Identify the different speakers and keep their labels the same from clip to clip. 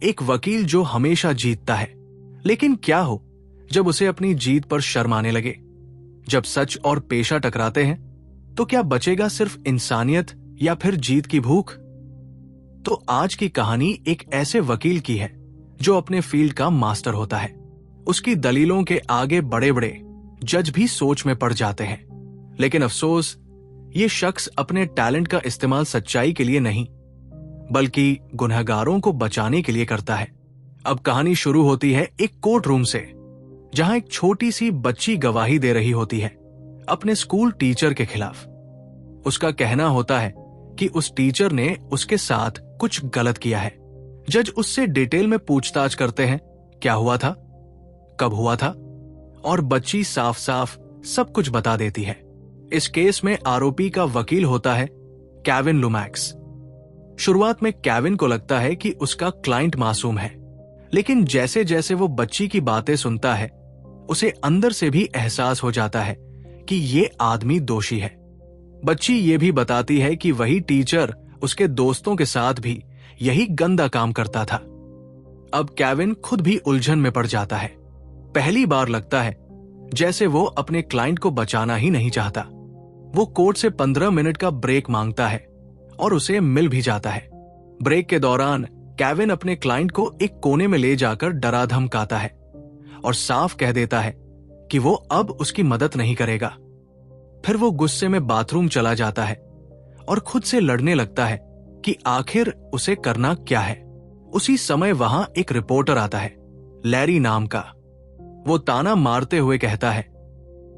Speaker 1: एक वकील जो हमेशा जीतता है। लेकिन क्या हो जब उसे अपनी जीत पर शर्म आने लगे? जब सच और पेशा टकराते हैं तो क्या बचेगा सिर्फ इंसानियत या फिर जीत की भूख? तो आज की कहानी एक ऐसे वकील की है जो अपने फील्ड का मास्टर होता है। उसकी दलीलों के आगे बड़े बड़े जज भी सोच में पड़ जाते हैं। लेकिन अफसोस, ये शख्स अपने टैलेंट का इस्तेमाल सच्चाई के लिए नहीं बल्कि गुनहगारों को बचाने के लिए करता है। अब कहानी शुरू होती है एक कोर्ट रूम से, जहां एक छोटी सी बच्ची गवाही दे रही होती है अपने स्कूल टीचर के खिलाफ। उसका कहना होता है कि उस टीचर ने उसके साथ कुछ गलत किया है। जज उससे डिटेल में पूछताछ करते हैं, क्या हुआ था, कब हुआ था, और बच्ची साफ साफ सब कुछ बता देती है। इस केस में आरोपी का वकील होता है केविन लुमैक्स। शुरुआत में केविन को लगता है कि उसका क्लाइंट मासूम है, लेकिन जैसे जैसे वो बच्ची की बातें सुनता है उसे अंदर से भी एहसास हो जाता है कि ये आदमी दोषी है। बच्ची ये भी बताती है कि वही टीचर उसके दोस्तों के साथ भी यही गंदा काम करता था। अब केविन खुद भी उलझन में पड़ जाता है। पहली बार लगता है जैसे वो अपने क्लाइंट को बचाना ही नहीं चाहता। वो कोर्ट से 15 मिनट का ब्रेक मांगता है और उसे मिल भी जाता है। ब्रेक के दौरान केविन अपने क्लाइंट को एक कोने में ले जाकर डरा धमकाता है और साफ कह देता है कि वो अब उसकी मदद नहीं करेगा। फिर वो गुस्से में बाथरूम चला जाता है और खुद से लड़ने लगता है कि आखिर उसे करना क्या है। उसी समय वहां एक रिपोर्टर आता है, लैरी नाम का। वो ताना मारते हुए कहता है,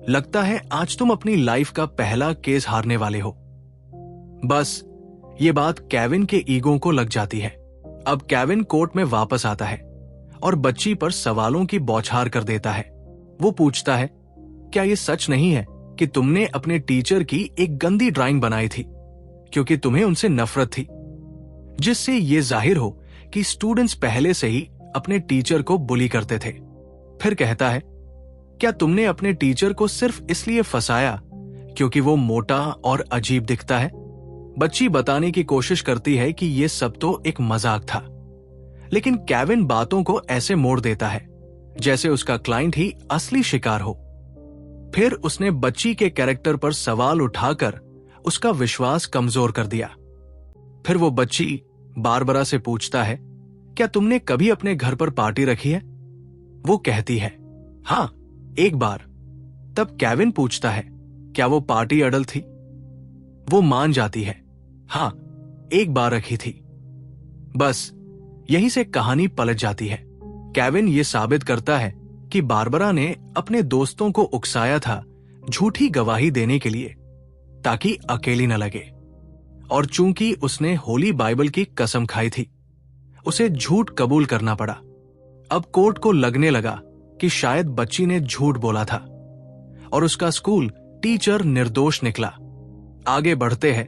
Speaker 1: लगता है आज तुम अपनी लाइफ का पहला केस हारने वाले हो। बस ये बात केविन के ईगो को लग जाती है। अब केविन कोर्ट में वापस आता है और बच्ची पर सवालों की बौछार कर देता है। वो पूछता है, क्या ये सच नहीं है कि तुमने अपने टीचर की एक गंदी ड्राइंग बनाई थी क्योंकि तुम्हें उनसे नफरत थी, जिससे ये जाहिर हो कि स्टूडेंट्स पहले से ही अपने टीचर को बुली करते थे। फिर कहता है, क्या तुमने अपने टीचर को सिर्फ इसलिए फंसाया क्योंकि वो मोटा और अजीब दिखता है? बच्ची बताने की कोशिश करती है कि ये सब तो एक मजाक था, लेकिन केविन बातों को ऐसे मोड़ देता है जैसे उसका क्लाइंट ही असली शिकार हो। फिर उसने बच्ची के कैरेक्टर पर सवाल उठाकर उसका विश्वास कमजोर कर दिया। फिर वो बच्ची बारबरा से पूछता है, क्या तुमने कभी अपने घर पर पार्टी रखी है? वो कहती है, हाँ, एक बार। तब केविन पूछता है, क्या वो पार्टी अडल थी? वो मान जाती है, हाँ, एक बार रखी थी। बस यहीं से कहानी पलट जाती है। केविन ये साबित करता है कि बारबरा ने अपने दोस्तों को उकसाया था झूठी गवाही देने के लिए ताकि अकेली न लगे, और चूंकि उसने होली बाइबल की कसम खाई थी, उसे झूठ कबूल करना पड़ा। अब कोर्ट को लगने लगा कि शायद बच्ची ने झूठ बोला था और उसका स्कूल टीचर निर्दोष निकला। आगे बढ़ते हैं।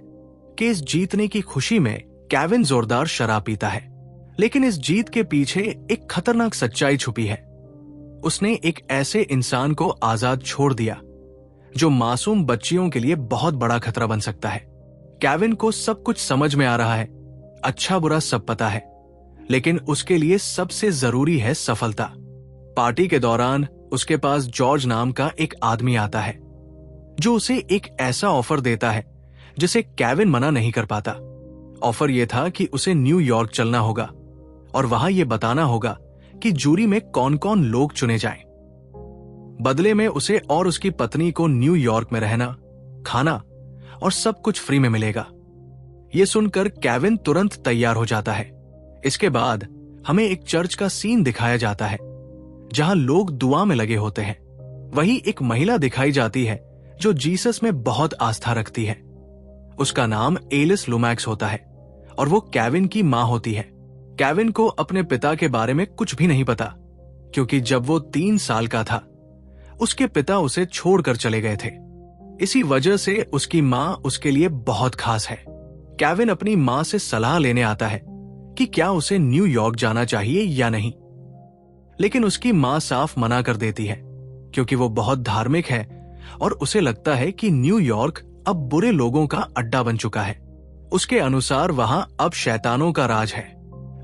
Speaker 1: केस जीतने की खुशी में केविन जोरदार शराब पीता है, लेकिन इस जीत के पीछे एक खतरनाक सच्चाई छुपी है। उसने एक ऐसे इंसान को आजाद छोड़ दिया जो मासूम बच्चियों के लिए बहुत बड़ा खतरा बन सकता है। केविन को सब कुछ समझ में आ रहा है, अच्छा बुरा सब पता है, लेकिन उसके लिए सबसे जरूरी है सफलता। पार्टी के दौरान उसके पास जॉर्ज नाम का एक आदमी आता है जो उसे एक ऐसा ऑफर देता है जिसे केविन मना नहीं कर पाता। ऑफर यह था कि उसे न्यूयॉर्क चलना होगा और वहां यह बताना होगा कि जूरी में कौन कौन लोग चुने जाएं। बदले में उसे और उसकी पत्नी को न्यूयॉर्क में रहना, खाना और सब कुछ फ्री में मिलेगा। यह सुनकर केविन तुरंत तैयार हो जाता है। इसके बाद हमें एक चर्च का सीन दिखाया जाता है जहां लोग दुआ में लगे होते हैं। वहीं एक महिला दिखाई जाती है जो जीसस में बहुत आस्था रखती है। उसका नाम एलिस लुमैक्स होता है और वो केविन की मां होती है। केविन को अपने पिता के बारे में कुछ भी नहीं पता, क्योंकि जब वो 3 साल का था उसके पिता उसे छोड़कर चले गए थे। इसी वजह से उसकी मां उसके लिए बहुत खास है। केविन अपनी मां से सलाह लेने आता है कि क्या उसे न्यूयॉर्क जाना चाहिए या नहीं, लेकिन उसकी मां साफ मना कर देती है क्योंकि वो बहुत धार्मिक है और उसे लगता है कि न्यूयॉर्क अब बुरे लोगों का अड्डा बन चुका है। उसके अनुसार वहां अब शैतानों का राज है।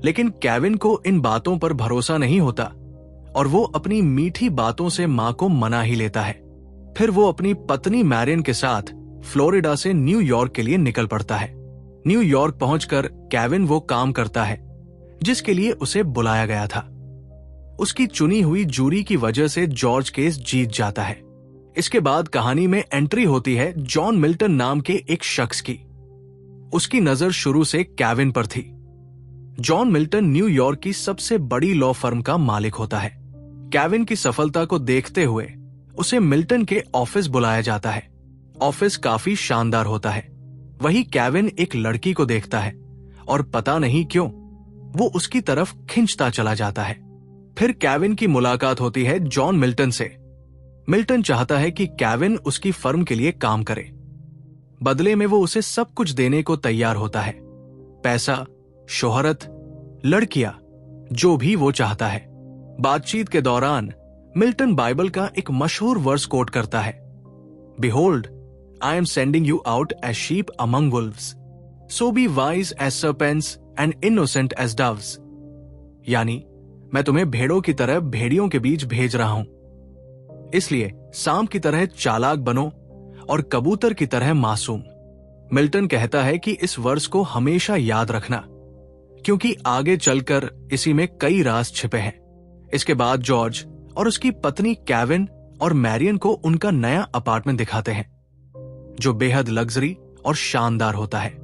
Speaker 1: लेकिन केविन को इन बातों पर भरोसा नहीं होता और वो अपनी मीठी बातों से मां को मना ही लेता है। फिर वो अपनी पत्नी मैरियन के साथ फ्लोरिडा से न्यूयॉर्क के लिए निकल पड़ता है। न्यूयॉर्क पहुंचकर केविन वो काम करता है जिसके लिए उसे बुलाया गया था। उसकी चुनी हुई जूरी की वजह से जॉर्ज केस जीत जाता है। इसके बाद कहानी में एंट्री होती है जॉन मिल्टन नाम के एक शख्स की। उसकी नजर शुरू से केविन पर थी। जॉन मिल्टन न्यूयॉर्क की सबसे बड़ी लॉ फर्म का मालिक होता है। केविन की सफलता को देखते हुए उसे मिल्टन के ऑफिस बुलाया जाता है। ऑफिस काफी शानदार होता है। वही केविन एक लड़की को देखता है और पता नहीं क्यों वो उसकी तरफ खिंचता चला जाता है। फिर केविन की मुलाकात होती है जॉन मिल्टन से। मिल्टन चाहता है कि केविन उसकी फर्म के लिए काम करे। बदले में वो उसे सब कुछ देने को तैयार होता है, पैसा, शोहरत, लड़कियां, जो भी वो चाहता है। बातचीत के दौरान मिल्टन बाइबल का एक मशहूर वर्स कोट करता है, Behold, I am sending you out as sheep among wolves. So be wise as serpents and innocent as doves. यानी मैं तुम्हें भेड़ों की तरह भेड़ियों के बीच भेज रहा हूं, इसलिए सांप की तरह चालाक बनो और कबूतर की तरह मासूम। मिल्टन कहता है कि इस वर्स को हमेशा याद रखना, क्योंकि आगे चलकर इसी में कई राज छिपे हैं। इसके बाद जॉर्ज और उसकी पत्नी केविन और मैरियन को उनका नया अपार्टमेंट दिखाते हैं, जो बेहद लग्जरी और शानदार होता है।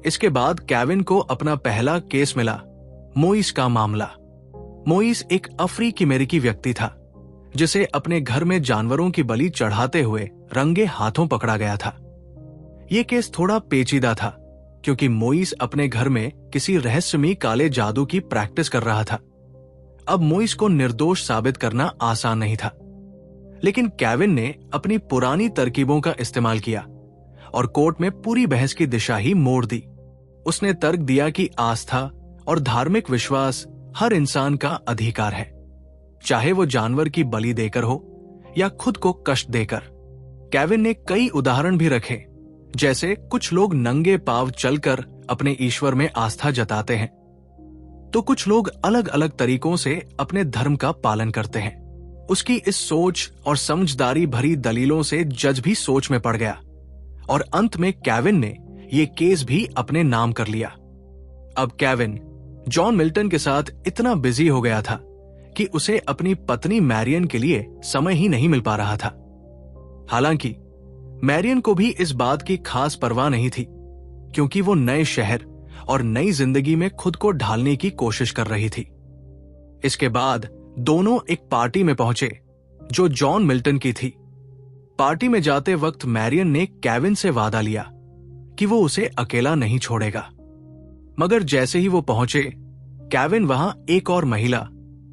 Speaker 1: इसके बाद केविन को अपना पहला केस मिला, मोइस का मामला। मोइस एक अफ्रीकी अमेरिकी व्यक्ति था जिसे अपने घर में जानवरों की बलि चढ़ाते हुए रंगे हाथों पकड़ा गया था। यह केस थोड़ा पेचीदा था क्योंकि मोइस अपने घर में किसी रहस्यमयी काले जादू की प्रैक्टिस कर रहा था। अब मोइस को निर्दोष साबित करना आसान नहीं था, लेकिन केविन ने अपनी पुरानी तरकीबों का इस्तेमाल किया और कोर्ट में पूरी बहस की दिशा ही मोड़ दी। उसने तर्क दिया कि आस्था और धार्मिक विश्वास हर इंसान का अधिकार है, चाहे वो जानवर की बलि देकर हो या खुद को कष्ट देकर। केविन ने कई उदाहरण भी रखे, जैसे कुछ लोग नंगे पांव चलकर अपने ईश्वर में आस्था जताते हैं, तो कुछ लोग अलग अलग तरीकों से अपने धर्म का पालन करते हैं। उसकी इस सोच और समझदारी भरी दलीलों से जज भी सोच में पड़ गया और अंत में केविन ने यह केस भी अपने नाम कर लिया। अब केविन जॉन मिल्टन के साथ इतना बिजी हो गया था कि उसे अपनी पत्नी मैरियन के लिए समय ही नहीं मिल पा रहा था। हालांकि मैरियन को भी इस बात की खास परवाह नहीं थी, क्योंकि वो नए शहर और नई जिंदगी में खुद को ढालने की कोशिश कर रही थी। इसके बाद दोनों एक पार्टी में पहुंचे जो जॉन मिल्टन की थी। पार्टी में जाते वक्त मैरियन ने केविन से वादा लिया कि वो उसे अकेला नहीं छोड़ेगा, मगर जैसे ही वो पहुंचे केविन वहां एक और महिला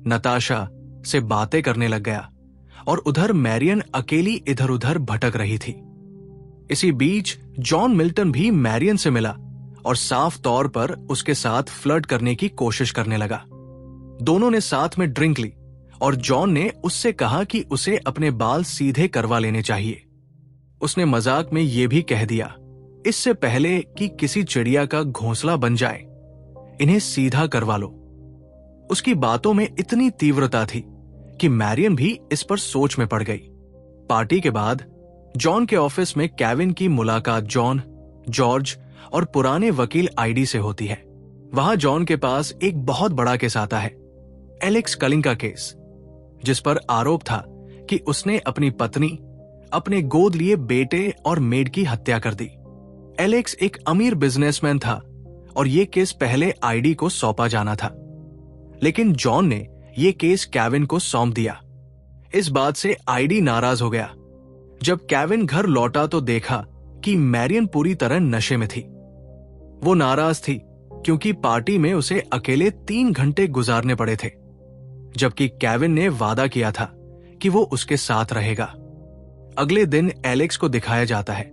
Speaker 1: नताशा से बातें करने लग गया और उधर मैरियन अकेली इधर उधर भटक रही थी। इसी बीच जॉन मिल्टन भी मैरियन से मिला और साफ तौर पर उसके साथ फ्लर्ट करने की कोशिश करने लगा। दोनों ने साथ में ड्रिंक ली और जॉन ने उससे कहा कि उसे अपने बाल सीधे करवा लेने चाहिए। उसने मजाक में यह भी कह दिया, इससे पहले कि किसी चिड़िया का घोंसला बन जाए, इन्हें सीधा करवा लो। उसकी बातों में इतनी तीव्रता थी कि मैरियन भी इस पर सोच में पड़ गई। पार्टी के बाद जॉन के ऑफिस में केविन की मुलाकात जॉन, जॉर्ज और पुराने वकील आईडी से होती है। वहां जॉन के पास एक बहुत बड़ा केस आता है, एलेक्स कलिंग का केस, जिस पर आरोप था कि उसने अपनी पत्नी, अपने गोद लिए बेटे और मेड की हत्या कर दी। एलेक्स एक अमीर बिजनेसमैन था और यह केस पहले आईडी को सौंपा जाना था, लेकिन जॉन ने यह केस केविन को सौंप दिया। इस बात से आईडी नाराज हो गया। जब केविन घर लौटा तो देखा कि मैरियन पूरी तरह नशे में थी। वो नाराज थी क्योंकि पार्टी में उसे अकेले 3 घंटे गुजारने पड़े थे, जबकि केविन ने वादा किया था कि वो उसके साथ रहेगा। अगले दिन एलेक्स को दिखाया जाता है,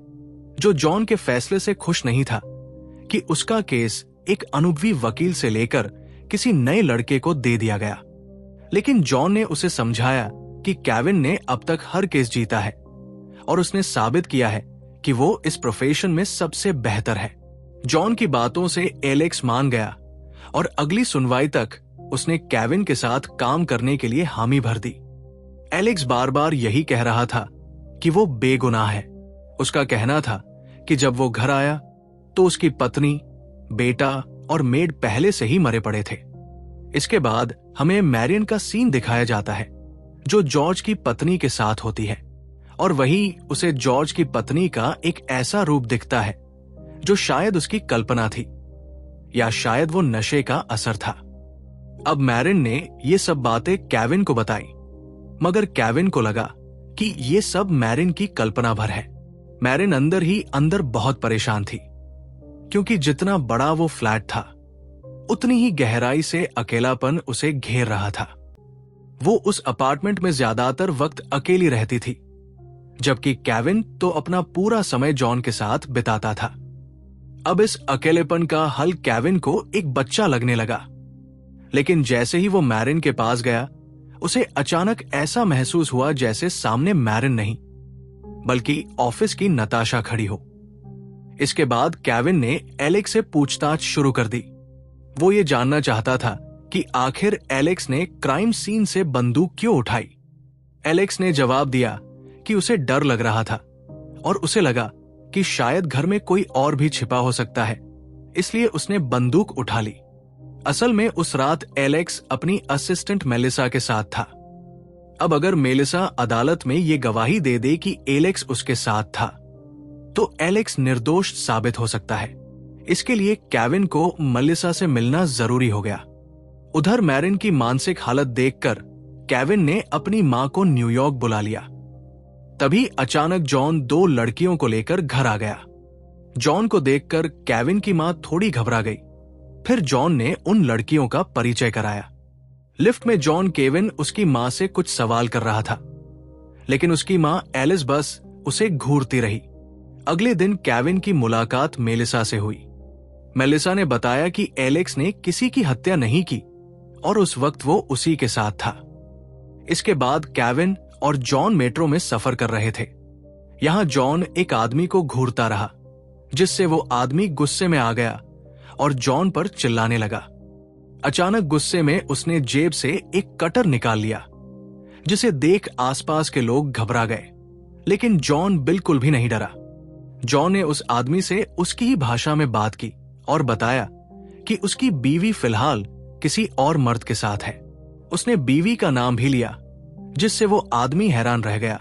Speaker 1: जो जॉन के फैसले से खुश नहीं था कि उसका केस एक अनुभवी वकील से लेकर किसी नए लड़के को दे दिया गया। लेकिन जॉन ने उसे समझाया कि केविन ने अब तक हर केस जीता है और उसने साबित किया है कि वो इस प्रोफेशन में सबसे बेहतर है। जॉन की बातों से एलेक्स मान गया और अगली सुनवाई तक उसने केविन के साथ काम करने के लिए हामी भर दी। एलेक्स बार बार यही कह रहा था कि वो बेगुनाह है। उसका कहना था कि जब वो घर आया तो उसकी पत्नी, बेटा और मेड पहले से ही मरे पड़े थे। इसके बाद हमें मैरियन का सीन दिखाया जाता है जो जॉर्ज की पत्नी के साथ होती है, और वही उसे जॉर्ज की पत्नी का एक ऐसा रूप दिखता है जो शायद उसकी कल्पना थी, या शायद वो नशे का असर था। अब मैरियन ने ये सब बातें केविन को बताई, मगर केविन को लगा कि ये सब मैरियन की कल्पना भर है। मैरियन अंदर ही अंदर बहुत परेशान थी, क्योंकि जितना बड़ा वो फ्लैट था उतनी ही गहराई से अकेलापन उसे घेर रहा था। वो उस अपार्टमेंट में ज्यादातर वक्त अकेली रहती थी, जबकि केविन तो अपना पूरा समय जॉन के साथ बिताता था। अब इस अकेलेपन का हल केविन को एक बच्चा लगने लगा, लेकिन जैसे ही वो मैरियन के पास गया, उसे अचानक ऐसा महसूस हुआ जैसे सामने मैरियन नहीं बल्कि ऑफिस की नताशा खड़ी हो। इसके बाद केविन ने एलेक्स से पूछताछ शुरू कर दी। वो ये जानना चाहता था कि आखिर एलेक्स ने क्राइम सीन से बंदूक क्यों उठाई। एलेक्स ने जवाब दिया कि उसे डर लग रहा था और उसे लगा कि शायद घर में कोई और भी छिपा हो सकता है, इसलिए उसने बंदूक उठा ली। असल में उस रात एलेक्स अपनी असिस्टेंट मेलिसा के साथ था। अब अगर मेलिसा अदालत में ये गवाही दे दे कि एलेक्स उसके साथ था, तो एलेक्स निर्दोष साबित हो सकता है। इसके लिए केविन को मेलिसा से मिलना जरूरी हो गया। उधर मैरियन की मानसिक हालत देखकर केविन ने अपनी मां को न्यूयॉर्क बुला लिया। तभी अचानक जॉन 2 लड़कियों को लेकर घर आ गया। जॉन को देखकर केविन की मां थोड़ी घबरा गई। फिर जॉन ने उन लड़कियों का परिचय कराया। लिफ्ट में जॉन केविन उसकी मां से कुछ सवाल कर रहा था, लेकिन उसकी मां एलिस बस उसे घूरती रही। अगले दिन केविन की मुलाकात मेलिसा से हुई। मेलिसा ने बताया कि एलेक्स ने किसी की हत्या नहीं की और उस वक्त वो उसी के साथ था। इसके बाद केविन और जॉन मेट्रो में सफर कर रहे थे। यहां जॉन एक आदमी को घूरता रहा, जिससे वो आदमी गुस्से में आ गया और जॉन पर चिल्लाने लगा। अचानक गुस्से में उसने जेब से एक कटर निकाल लिया, जिसे देख आसपास के लोग घबरा गए, लेकिन जॉन बिल्कुल भी नहीं डरा। जॉन ने उस आदमी से उसकी ही भाषा में बात की और बताया कि उसकी बीवी फिलहाल किसी और मर्द के साथ है। उसने बीवी का नाम भी लिया, जिससे वो आदमी हैरान रह गया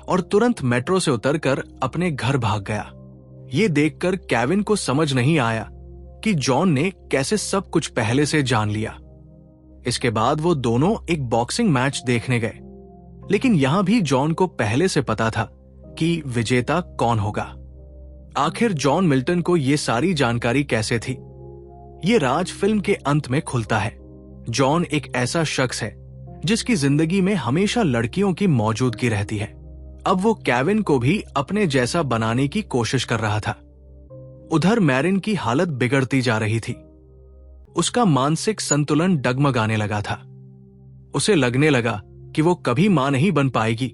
Speaker 1: और तुरंत मेट्रो से उतरकर अपने घर भाग गया। ये देखकर केविन को समझ नहीं आया कि जॉन ने कैसे सब कुछ पहले से जान लिया। इसके बाद वो दोनों एक बॉक्सिंग मैच देखने गए, लेकिन यहां भी जॉन को पहले से पता था कि विजेता कौन होगा। आखिर जॉन मिल्टन को ये सारी जानकारी कैसे थी? ये राज फिल्म के अंत में खुलता है। जॉन एक ऐसा शख्स है जिसकी जिंदगी में हमेशा लड़कियों की मौजूदगी रहती है। अब वो केविन को भी अपने जैसा बनाने की कोशिश कर रहा था। उधर मैरियन की हालत बिगड़ती जा रही थी। उसका मानसिक संतुलन डगमगाने लगा था। उसे लगने लगा कि वो कभी मां नहीं बन पाएगी,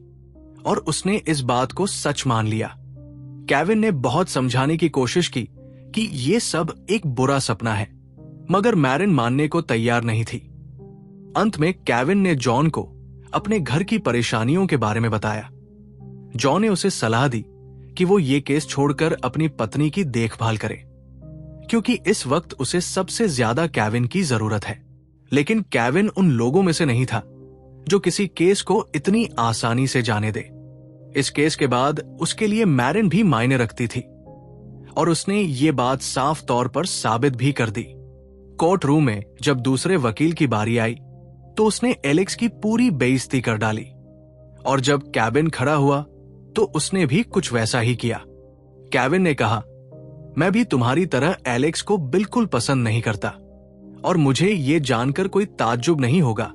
Speaker 1: और उसने इस बात को सच मान लिया। केविन ने बहुत समझाने की कोशिश की कि ये सब एक बुरा सपना है, मगर मैरियन मानने को तैयार नहीं थी। अंत में केविन ने जॉन को अपने घर की परेशानियों के बारे में बताया। जॉन ने उसे सलाह दी कि वो ये केस छोड़कर अपनी पत्नी की देखभाल करे, क्योंकि इस वक्त उसे सबसे ज्यादा केविन की जरूरत है। लेकिन केविन उन लोगों में से नहीं था जो किसी केस को इतनी आसानी से जाने दे। इस केस के बाद उसके लिए मैरियन भी मायने रखती थी, और उसने ये बात साफ तौर पर साबित भी कर दी। कोर्ट रूम में जब दूसरे वकील की बारी आई तो उसने एलेक्स की पूरी बेइज्जती कर डाली, और जब केविन खड़ा हुआ तो उसने भी कुछ वैसा ही किया। केविन ने कहा, मैं भी तुम्हारी तरह एलेक्स को बिल्कुल पसंद नहीं करता, और मुझे ये जानकर कोई ताज्जुब नहीं होगा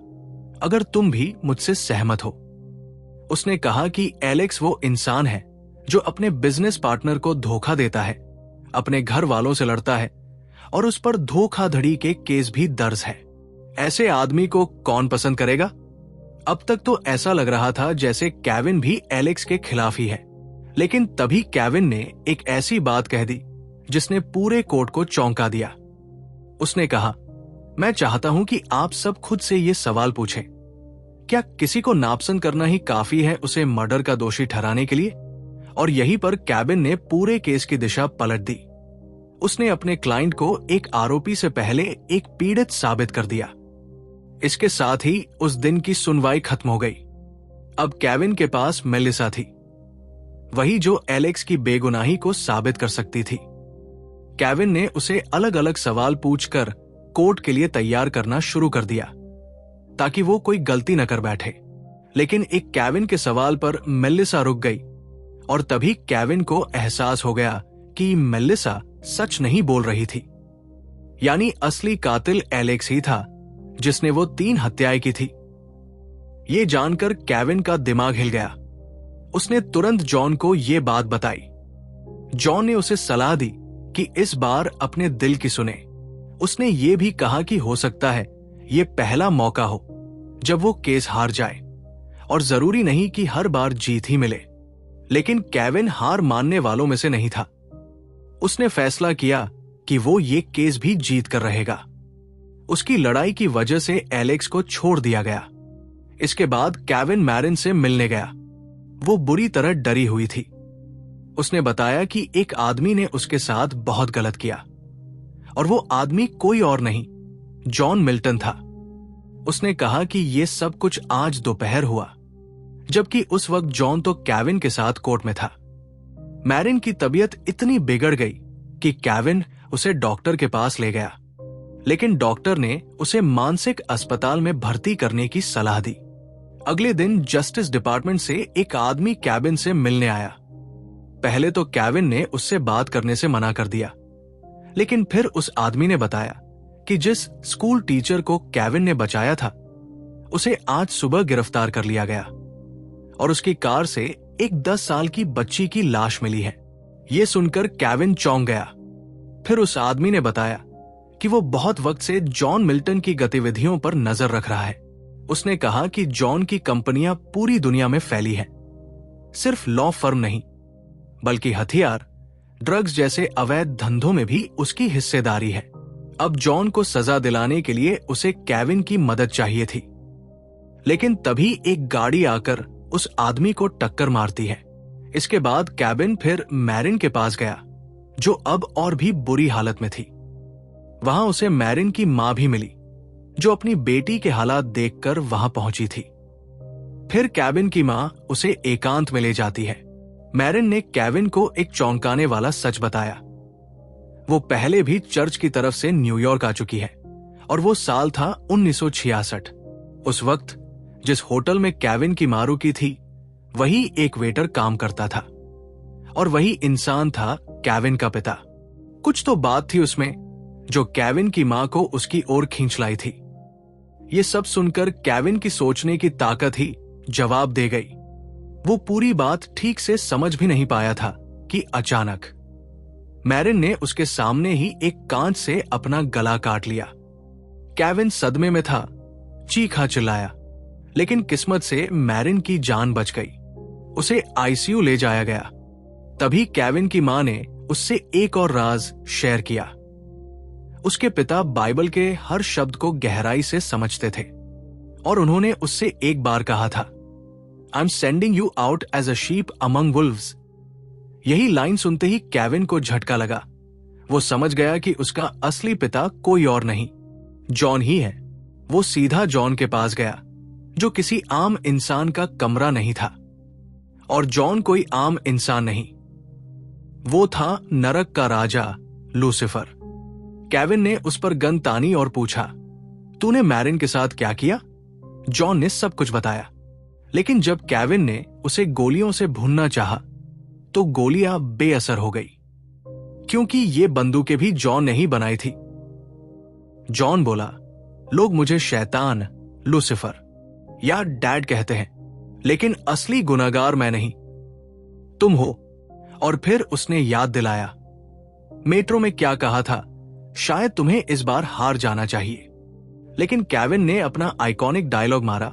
Speaker 1: अगर तुम भी मुझसे सहमत हो। उसने कहा कि एलेक्स वो इंसान है जो अपने बिजनेस पार्टनर को धोखा देता है, अपने घर वालों से लड़ता है, और उस पर धोखाधड़ी के केस भी दर्ज है। ऐसे आदमी को कौन पसंद करेगा? अब तक तो ऐसा लग रहा था जैसे केविन भी एलेक्स के खिलाफ ही है, लेकिन तभी केविन ने एक ऐसी बात कह दी जिसने पूरे कोर्ट को चौंका दिया। उसने कहा, मैं चाहता हूं कि आप सब खुद से ये सवाल पूछें, क्या किसी को नापसंद करना ही काफी है उसे मर्डर का दोषी ठहराने के लिए? और यहीं पर केविन ने पूरे केस की दिशा पलट दी। उसने अपने क्लाइंट को एक आरोपी से पहले एक पीड़ित साबित कर दिया। इसके साथ ही उस दिन की सुनवाई खत्म हो गई। अब केविन के पास मेलिसा थी, वही जो एलेक्स की बेगुनाही को साबित कर सकती थी। केविन ने उसे अलग अलग सवाल पूछकर कोर्ट के लिए तैयार करना शुरू कर दिया ताकि वो कोई गलती न कर बैठे। लेकिन एक केविन के सवाल पर मेलिसा रुक गई और तभी केविन को एहसास हो गया कि मेलिसा सच नहीं बोल रही थी। यानी असली कातिल एलेक्स ही था जिसने वो 3 हत्याएं की थी। ये जानकर केविन का दिमाग हिल गया। उसने तुरंत जॉन को ये बात बताई। जॉन ने उसे सलाह दी कि इस बार अपने दिल की सुने। उसने ये भी कहा कि हो सकता है ये पहला मौका हो जब वो केस हार जाए और जरूरी नहीं कि हर बार जीत ही मिले। लेकिन केविन हार मानने वालों में से नहीं था। उसने फैसला किया कि वो ये केस भी जीत कर रहेगा। उसकी लड़ाई की वजह से एलेक्स को छोड़ दिया गया। इसके बाद केविन मैरिन से मिलने गया। वो बुरी तरह डरी हुई थी। उसने बताया कि एक आदमी ने उसके साथ बहुत गलत किया और वो आदमी कोई और नहीं, जॉन मिल्टन था। उसने कहा कि ये सब कुछ आज दोपहर हुआ, जबकि उस वक्त जॉन तो केविन के साथ कोर्ट में था। मैरिन की तबीयत इतनी बिगड़ गई कि केविन उसे डॉक्टर के पास ले गया, लेकिन डॉक्टर ने उसे मानसिक अस्पताल में भर्ती करने की सलाह दी। अगले दिन जस्टिस डिपार्टमेंट से एक आदमी केविन से मिलने आया। पहले तो केविन ने उससे बात करने से मना कर दिया, लेकिन फिर उस आदमी ने बताया कि जिस स्कूल टीचर को केविन ने बचाया था उसे आज सुबह गिरफ्तार कर लिया गया और उसकी कार से एक 10 साल की बच्ची की लाश मिली है। यह सुनकर केविन चौंक गया। फिर उस आदमी ने बताया कि वो बहुत वक्त से जॉन मिल्टन की गतिविधियों पर नजर रख रहा है। उसने कहा कि जॉन की कंपनियां पूरी दुनिया में फैली हैं, सिर्फ लॉ फर्म नहीं बल्कि हथियार, ड्रग्स जैसे अवैध धंधों में भी उसकी हिस्सेदारी है। अब जॉन को सजा दिलाने के लिए उसे केविन की मदद चाहिए थी। लेकिन तभी एक गाड़ी आकर उस आदमी को टक्कर मारती है। इसके बाद केविन फिर मैरिन के पास गया, जो अब और भी बुरी हालत में थी। वहां उसे मैरिन की मां भी मिली, जो अपनी बेटी के हालात देखकर वहां पहुंची थी। फिर केविन की मां उसे एकांत में ले जाती है। मैरिन ने केविन को एक चौंकाने वाला सच बताया। वो पहले भी चर्च की तरफ से न्यूयॉर्क आ चुकी है और वो साल था 1966। उस वक्त जिस होटल में केविन की मां रुकी थी, वही एक वेटर काम करता था और वही इंसान था केविन का पिता। कुछ तो बात थी उसमें जो केविन की मां को उसकी ओर खींच लाई थी। ये सब सुनकर केविन की सोचने की ताकत ही जवाब दे गई। वो पूरी बात ठीक से समझ भी नहीं पाया था कि अचानक मैरिन ने उसके सामने ही एक कांच से अपना गला काट लिया। केविन सदमे में था, चीखा चिल्लाया, लेकिन किस्मत से मैरिन की जान बच गई। उसे आईसीयू ले जाया गया। तभी केविन की मां ने उससे एक और राज शेयर किया। उसके पिता बाइबल के हर शब्द को गहराई से समझते थे और उन्होंने उससे एक बार कहा था, I am sending you out as a sheep among wolves. यही लाइन सुनते ही केविन को झटका लगा। वो समझ गया कि उसका असली पिता कोई और नहीं, जॉन ही है। वो सीधा जॉन के पास गया, जो किसी आम इंसान का कमरा नहीं था। और जॉन कोई आम इंसान नहीं, वो था नरक का राजा लूसीफर। केविन ने उस पर गन तानी और पूछा, तूने मैरिन के साथ क्या किया? जॉन ने सब कुछ बताया। लेकिन जब केविन ने उसे गोलियों से भूनना चाहा, तो गोलियां बेअसर हो गई, क्योंकि ये बंदूकें भी जॉन ने ही बनाई थी। जॉन बोला, लोग मुझे शैतान, लूसीफर या डैड कहते हैं, लेकिन असली गुनाहगार मैं नहीं, तुम हो। और फिर उसने याद दिलाया, मेट्रो में क्या कहा था, शायद तुम्हें इस बार हार जाना चाहिए। लेकिन केविन ने अपना आइकॉनिक डायलॉग मारा,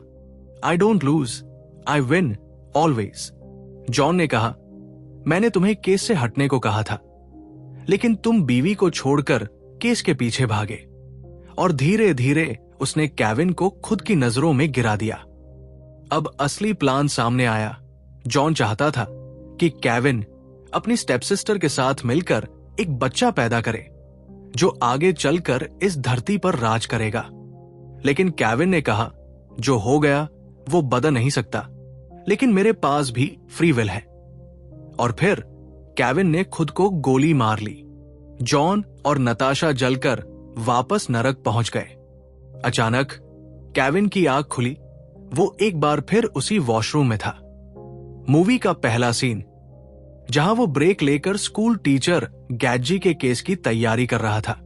Speaker 1: I don't lose, I win always. John ने कहा, मैंने तुम्हें केस से हटने को कहा था, लेकिन तुम बीवी को छोड़कर केस के पीछे भागे और धीरे धीरे उसने केविन को खुद की नजरों में गिरा दिया। अब असली प्लान सामने आया। जॉन चाहता था कि केविन अपनी स्टेपसिस्टर के साथ मिलकर एक बच्चा पैदा करे जो आगे चलकर इस धरती पर राज करेगा। लेकिन केविन ने कहा, जो हो गया वो बदल नहीं सकता, लेकिन मेरे पास भी फ्री विल है। और फिर केविन ने खुद को गोली मार ली। जॉन और नताशा जलकर वापस नरक पहुंच गए। अचानक केविन की आंख खुली। वो एक बार फिर उसी वॉशरूम में था। मूवी का पहला सीन, जहां वो ब्रेक लेकर स्कूल टीचर गैजी के केस की तैयारी कर रहा था।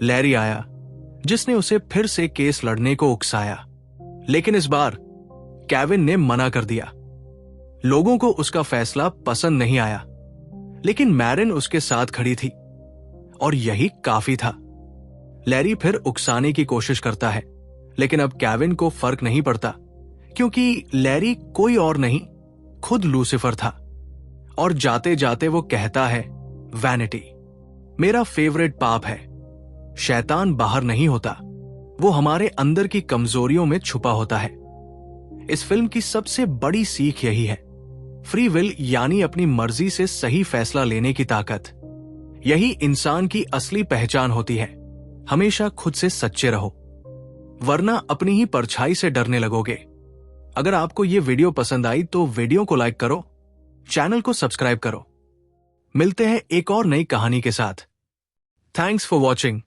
Speaker 1: लैरी आया, जिसने उसे फिर से केस लड़ने को उकसाया, लेकिन इस बार केविन ने मना कर दिया। लोगों को उसका फैसला पसंद नहीं आया, लेकिन मैरिन उसके साथ खड़ी थी और यही काफी था। लैरी फिर उकसाने की कोशिश करता है, लेकिन अब केविन को फर्क नहीं पड़ता, क्योंकि लैरी कोई और नहीं, खुद लूसीफर था। और जाते जाते वो कहता है, वैनिटी मेरा फेवरेट पाप है। शैतान बाहर नहीं होता, वो हमारे अंदर की कमजोरियों में छुपा होता है। इस फिल्म की सबसे बड़ी सीख यही है, फ्री विल यानी अपनी मर्जी से सही फैसला लेने की ताकत। यही इंसान की असली पहचान होती है। हमेशा खुद से सच्चे रहो, वरना अपनी ही परछाई से डरने लगोगे। अगर आपको ये वीडियो पसंद आई तो वीडियो को लाइक करो, चैनल को सब्सक्राइब करो। मिलते हैं एक और नई कहानी के साथ। Thanks for watching.